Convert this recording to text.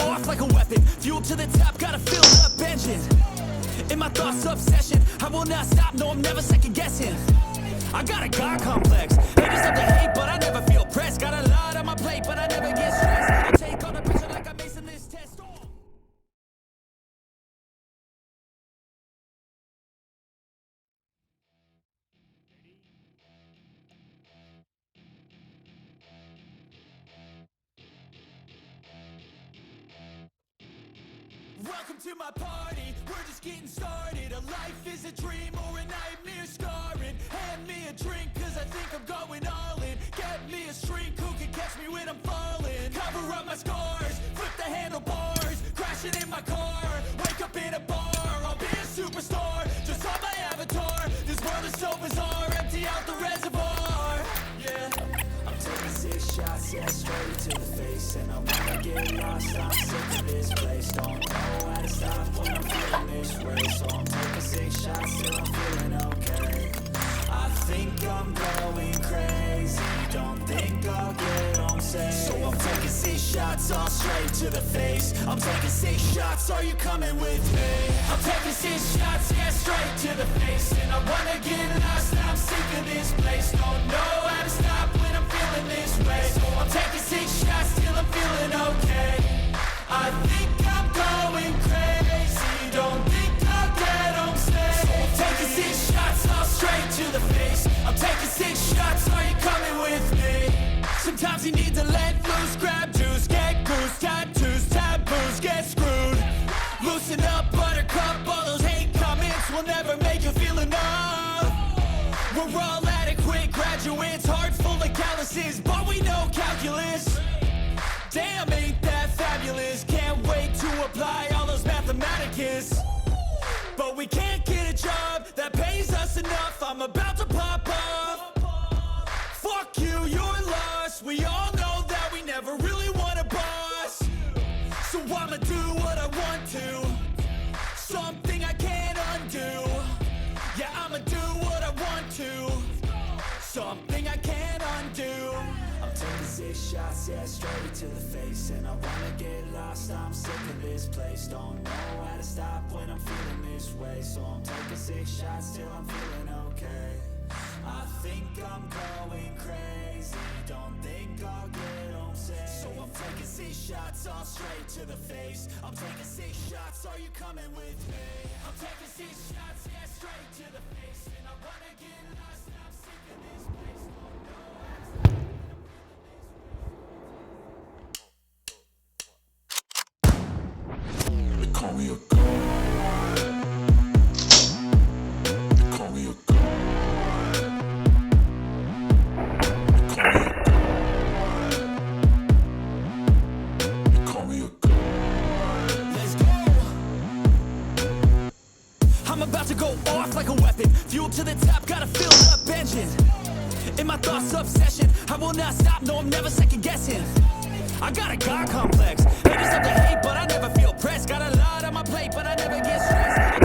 off like a weapon. Fuel to the top, got a filled up engine. In my thoughts, obsession, I will not stop, no, I'm never second guessing. I got a God complex, haters love to hate, but I never feel pressed. Got a lot on my plate, but I never get stressed. I take on the pressure like I'm acing this test. Welcome to my party, we're just getting started. A life is a dream or a nightmare scarring. Hand me a drink cause I think I'm going all in. Get me a shrink who can catch me when I'm falling. Cover up my scars, flip the handlebars. Crashing in my car, wake up in a bar. I'll be a superstar, just on my avatar. This world is so bizarre, empty out the reservoir. Yeah, I'm taking 6 shots, yeah, straight to the face. And I wanna get lost, I'm sick of this place. Don't know how to stop when I'm feeling this way. So I'm taking 6 shots till I'm feeling okay. I think I'm going crazy, don't think I'll get home safe. So I'm taking 6 shots all straight to the face. I'm taking 6 shots, are you coming with me? I'm taking 6 shots, yeah, straight to the face. And I wanna get lost, I'm sick of this place. Don't know how to stop when I'm feeling this way. So I'm taking 6 shots till I'm feeling okay. I think I'm going crazy, don't think I'll get home safe. So I'm taking 6 shots all straight to the face. I'm taking 6 shots, are you coming with me? Sometimes you need to let loose, grab juice, get goose, tattoos, taboos, get screwed. Loosen up, buttercup, all those hate comments will never make you feel enough. We're all adequate graduates, heart full of calluses, but we know calculus. Damn, ain't that fabulous? Can't wait to apply all those mathematicus. But we can't get a job that pays us enough. I'm about to pop off. Fuck you, you're lost. We all know that we never really want a boss. So I'ma do what I want to, something I can't undo. Yeah, I'ma do what I want to, something I can't undo. I'm taking 6 shots, yeah, straight to the face. And I wanna get lost, I'm sick of this place. Don't know how to stop when I'm feeling this way. So I'm taking 6 shots till I'm feeling okay. I think I'm going crazy, don't think I'll get home safe. So I'm taking 6 shots all straight to the face. I'm taking 6 shots, are you coming with me? I'm taking 6 shots, yeah, straight to the face. And I wanna get lost, I'm sick of this place. Don't know how to stop. They call me a god. They call me a god. They call me a god. They call me a god. Let's go. I'm about to go off like a weapon. Fuel to the top, got a filled up engine. In my thoughts, obsession, I will not stop, no, I'm never second guessing. I got a God complex, haters love to hate, but I never feel pressed. Got a lot on my plate, but I never get stressed.